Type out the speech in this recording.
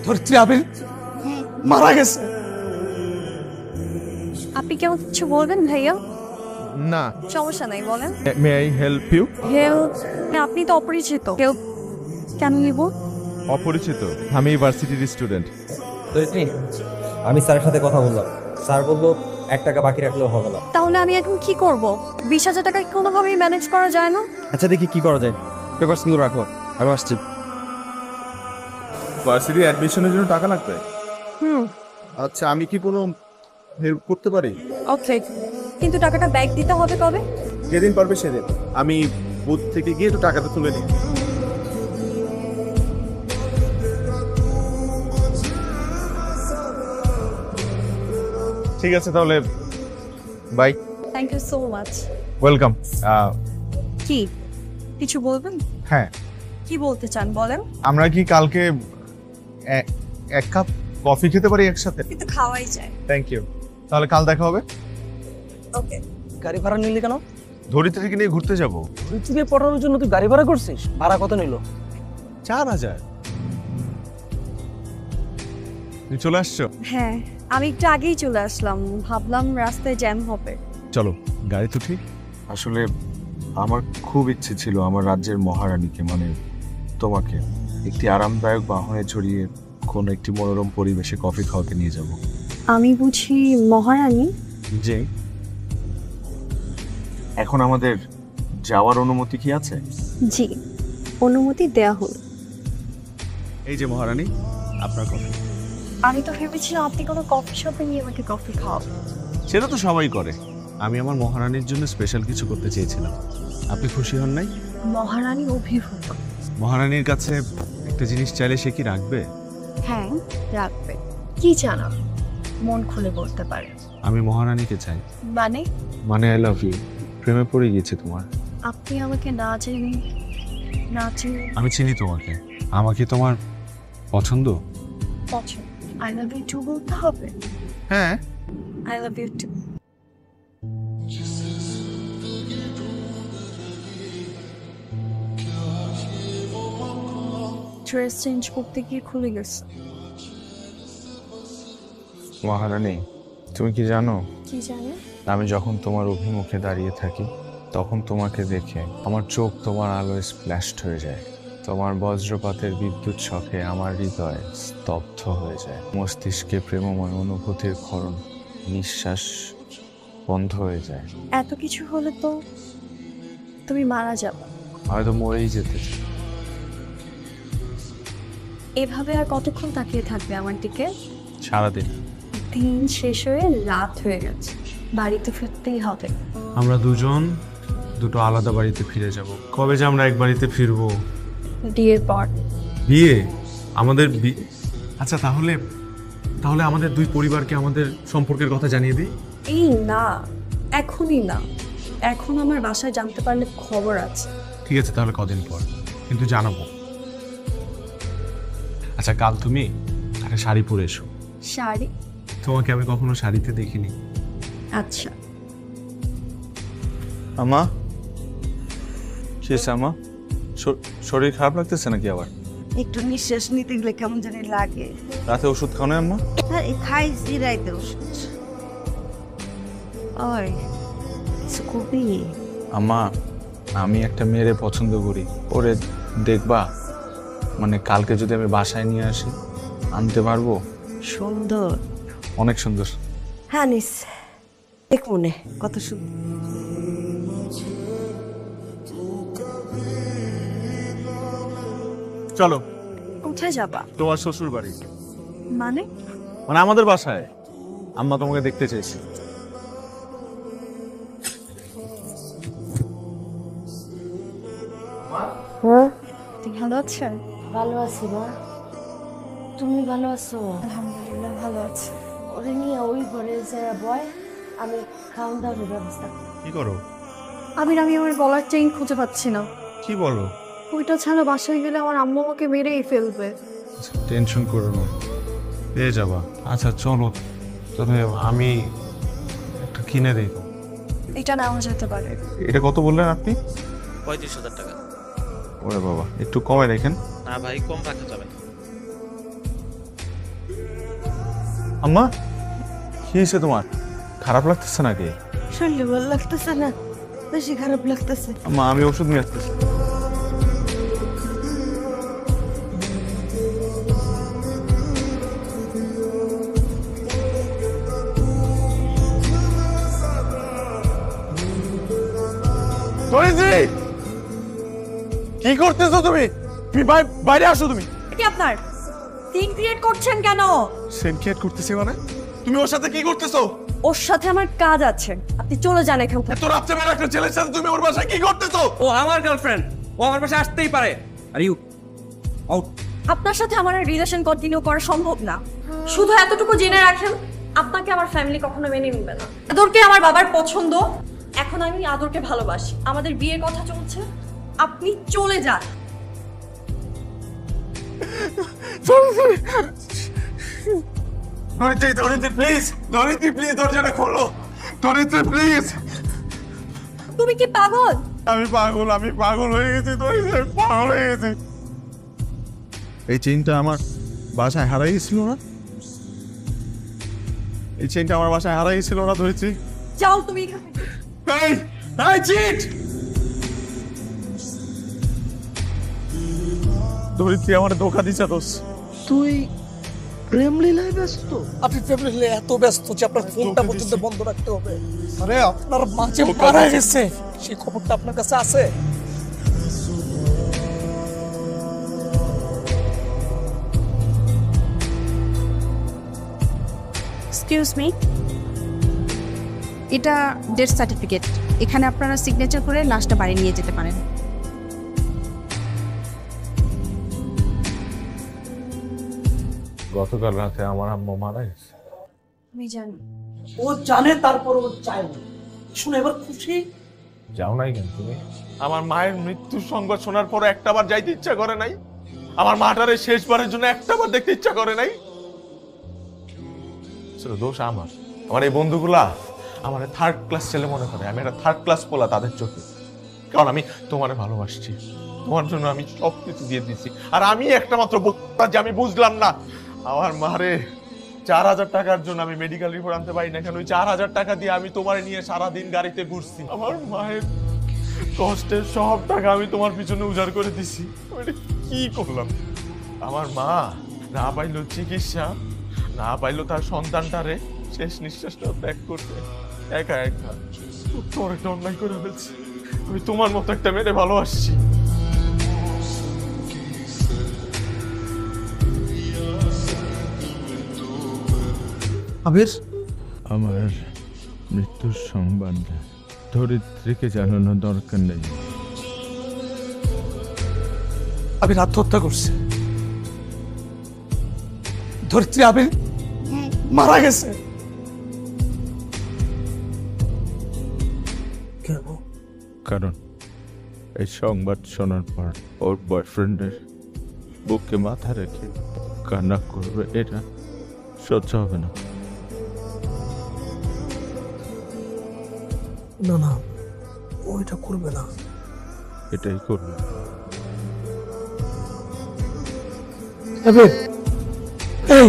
ধরিত্রী আবির মারা গেছে। আপনি কেমন কিছু বলবেন ভাইয়া? না, সমস্যা নাই, বলেন। May I help you? Help? আপনি তো অপরিচিত, হেল্প কেন নিব? অপরিচিত? আমি ইউনিভার্সিটির স্টুডেন্ট। ধরিত্রী, আমি স্যারের সাথে কথা বললাম। স্যার বললো 1 টাকা বাকি রাখলেও হবে না। তাহলে আমি এখন কি করব? 20,000 টাকা কোনোভাবেই ম্যানেজ করা যায় না? আচ্ছা, দেখি কি করা যায়। পেপারসগুলো রাখো, আমি আসছি। ভার্সিটি অ্যাডমিশনের জন্য টাকা লাগবে। হুম, আচ্ছা, আমি কি কোনো হেল্প করতে পারি? ওকে, কিন্তু টাকাটা ব্যাক দিতে হবে কবে? যেদিন পারবে সেদিন। আমি বুথ থেকে গিয়ে তো টাকাটা তুলে নিই। ঠিক আছে, তাহলে bye. Thank you so much. Welcome. কি কিছু বলবেন? হ্যাঁ, কি বলতে চান বলেন। আমরা কি কালকে এক কাপ কফি খেতে পারি একসাথে? কিন্তু খাওয়াই যায়। Thank you. তাহলে কাল দেখা হবে। ওকে। গাড়ি ভাড়া নিলি কেন? ধরিত্রীকে নিয়ে ঘুরতে যাব। ধরিত্রীকে পড়ানোর জন্য তুই গাড়ি ভাড়া করছিস? ভাড়া কত নিল? 4,000। তুমি চলে আসছো? হ্যাঁ, আমি একটু আগেই চলে আসলাম, ভাবলাম রাস্তায় জ্যাম হবে। চলো গাড়ি তো ঠিক। আসলে আমার খুব ইচ্ছে ছিল আমার রাজ্যের মহারানীকে, মানে তোমাকে, একটি আরামদায়ক বাহনে চড়িয়ে কোন একটি মনোরম পরিবেশে কফি খাওয়াতে নিয়ে যাব। আমি বুঝি মহারানী? যে এখন আমাদের যাওয়ার অনুমতি কি আছে? জি, অনুমতি দেয়া হল। এই যে মহারানী, আপনার কফি। আমি তো ভেবেছিলাম আপনি কোনো কফি শপে নিয়ে আমাকে কফি খাওয়াবেন। সেটা তো সবাই করে। আমি আমার মহারানীর জন্য স্পেশাল কিছু করতে চেয়েছিলাম। আপনি খুশি হন নাই? মহারানী অভিভূত। মহারানীর কাছে একটা জিনিস চাইলে সে কি রাখবে? হ্যাঁ, রাখবে। কি জানা, মন খুলে বলতে পারে। আমি মহারানীকে চাই। মানে? মানে আই লাভ ইউ। প্রেমে পড়ে গিয়েছে তোমার। আপনি আমাকে না চিনি, না চিনি। আমি চিনি তোমাকে। আমাকে তোমার পছন্দ? পছন্দ। আই লাভ ইউ টু বলতে হবে? হ্যাঁ। I love you too. Dress change করতে গিয়ে খুলে গেছে। মহারানী, তুমি কি জানো, কি জানি? আমি যখন তোমার অভিমুখে দাঁড়িয়ে থাকি তখন তোমাকে দেখে আমার চোখ তোমার আলোয় স্প্ল্যাশড হয়ে যায়। তোমার বজ্রপাতের বিদ্যুৎ শখে আমার হৃদয় স্তব্ধ হয়ে যায়। মস্তিষ্কে প্রেমময় অনুভূতির ক্ষরণ, নিঃশ্বাস বন্ধ হয়ে যায়। এত কিছু হলে তো তুমি মারা যাবে। হয়তো মরেই যেতে চাই। এভাবে আর কতক্ষণ তাকিয়ে থাকবে আমার দিকে? সারাদিন। দিন শেষ হয়ে রাত হয়ে গেছে, বাড়িতে ফিরতেই হবে। আমরা দুজন দুটো আলাদা বাড়িতে ফিরে যাব। কবে যে আমরা এক বাড়িতে ফিরবো? বিয়ের পর। বিয়ে? আমাদের আচ্ছা, তাহলে তাহলে আমাদের দুই পরিবারকে আমাদের সম্পর্কের কথা জানিয়ে দিই। এই না, এখনই না। এখন আমার বাসায় জানতে পারলে খবর আছে। ঠিক আছে, তাহলে কদিন পর কিন্তু জানাবো। আচ্ছা, কাল তুমি একটা শাড়ি পরে এসো। শাড়ি? তোমাকে আমি কখনো শাড়িতে দেখিনি। আচ্ছা। আমা, কি হয়েছে আমা? শরীর খারাপ লাগতেছে নাকি আবার? একটু নিঃশ্বাস নিতে গেলে কেমন জানি লাগে। রাতে ওষুধ খাও না আম্মা? আর এই খাইছি রাইতে ওষুধ। ওই কবি, আম্মা, আমি একটা মেয়েরে পছন্দ করি। ওরে দেখবা, মানে কালকে যদি আমি বাসায় নিয়ে আসি আনতে পারবো? সুন্দর, অনেক সুন্দর। হ্যাঁ নিস, দেখ মনে কত সুন্দর। চলো। কোথায় যাবা? তোমার শ্বশুর বাড়ি। মানে? মানে আমাদের বাসায়। আম্মা তোমাকে দেখতে চাইছে। তুই ভালো আছেন? ভালো আছি মা, তুমি ভালো আছো? আলহামদুলিল্লাহ ভালো আছি। ওরে নিয়ে ওই ঘরে যায় বয়, আমি খাওয়ান দাওয়ার ব্যবস্থা। কি করো? আমি আমার গলার চেইন খুঁজে পাচ্ছি না। কি বলো? ওইটা ছাড়া বাসায় গেলে আমার আম্মু আমাকে মেরেই ফেলবে। টেনশন করো না, পেয়ে যাবা। আচ্ছা চলো, তবে আমি একটা কিনে দিই। এটা নেওয়া যেতে পারে। এটা কত বললেন আপনি? 35,000 টাকা। ওরে বাবা, একটু কমে দেখেন। না ভাই, কম রাখা যাবে না। আম্মা কি হয়েছে তোমার? খারাপ লাগতেছে নাকি? শরীরে ভালো লাগতেছে না, বেশি খারাপ লাগতেছে। আম্মা আমি ওষুধ নিয়ে আসতেছি। কি করতেছো তুমি? তুমি বাইরে আসো। তুমি কি আপনার সিন ক্রিয়েট করছেন কেন? সেনকেট করতেছি মানে? তুমি ওর সাথে কি করতেছো? ওর সাথে আমার কাজ আছে, আপনি চলে যান এখান থেকে। এত রাত্রে বেলা একটা ছেলের সাথে তুমি ওর বাসায় কি করতেছো? ও আমার গার্লফ্রেন্ড, ও আমার পাশে আসতেই পারে। Are you out. আপনার সাথে আমার রিলেশন কন্টিনিউ করা সম্ভব না। শুধু এতটুকু জেনে রাখেন, আপনাকে আমার ফ্যামিলি কখনো মেনে নেবে না। আদরকে আমার বাবার পছন্দ, এখন আমি আদরকে ভালোবাসি, আমাদের বিয়ের কথা চলছে, আপনি চলে যান। ধরিত্রী প্লিজ, ধরিত্রী প্লিজ দরজাটা খোলো। ধরিত্রী প্লিজ। তুমি কি পাগল? আমি পাগল হয়ে গেছি। ধরিত্রী পাগল হয়ে গেছি। এই চেইনটা আমার বাসায় হারাই গেছিল না? এই চেইনটা আমার বাসায় হারাই গেছিল না ধরিত্রী? যাও তুমি এখান থেকে। এই এই চিট! ধরিত্রী আমার ধোকা দিছে দোষ। তুই প্রেম লীলায় ব্যস্ত? আপনি প্রেম লীলায় এত ব্যস্ত যে আপনার ফোনটা পর্যন্ত বন্ধ রাখতে হবে। আরে আপনার মাঝে মারা গেছে, সেই খবরটা আপনার কাছে আছে? এক্সকিউজ মি, এটা ডেথ সার্টিফিকেট। এখানে আপনারা সিগনেচার করে লাশটা বাড়ি নিয়ে যেতে পারেন। গতকাল রাতে আমার আম্মু মারা গেছে। আমি জানি। ও জানে, তারপর ও চায় না। শুনে এবার খুশি? যাও নাই কেন তুমি? আমার মায়ের মৃত্যুর সংবাদ শোনার পর একটাবার যাইতে ইচ্ছা করে নাই? আমার মাটারে শেষবারের জন্য একটাবার দেখতে ইচ্ছা করে নাই? দোষ আমার এই বন্ধুগুলা আমার থার্ড ক্লাস ছেলে মনে করে। আমি একটা থার্ড ক্লাস পোলা তাদের চোখে, কারণ আমি তোমারে ভালোবাসছি। তোমার জন্য আমি সবকিছু দিয়ে দিচ্ছি। আর আমি একটা মাত্র বক্তা যে আমি বুঝলাম না আমার মারে 4000 টাকার জন্য আমি মেডিকেল রিপোর্ট আনতে পারি না কেন? ওই 4000 টাকা দিয়ে আমি তোমার নিয়ে সারাদিন গাড়িতে ঘুরছি। আমার মায়ের কষ্টের সব টাকা আমি তোমার পিছনে উজাড় করে দিছি। কি করলাম? আমার মা না পাইলো চিকিৎসা, না পাইলো তার সন্তানটারে শেষ নিঃশ্বাসটা ত্যাগ করতে একা একা। তোমার একটা অন্যায় করে ফেলছি। আমি তোমার মতো একটা মেয়েরে ভালোবাসছি। আবির, আমার মৃত্যুর সংবাদ ধরিত্রীকে জানানো দরকার নেই। আবির আত্মহত্যা করছে। ধরিত্রী আবির মারা গেছে। কেন? কারণ এই সংবাদ শোনার পর ওর বয়ফ্রেন্ডের বুকে মাথা রেখে কান্না করবে, এটা সহ্য হবে না। না না, ও এটা করবে না। এটাই করবে। আবির, এই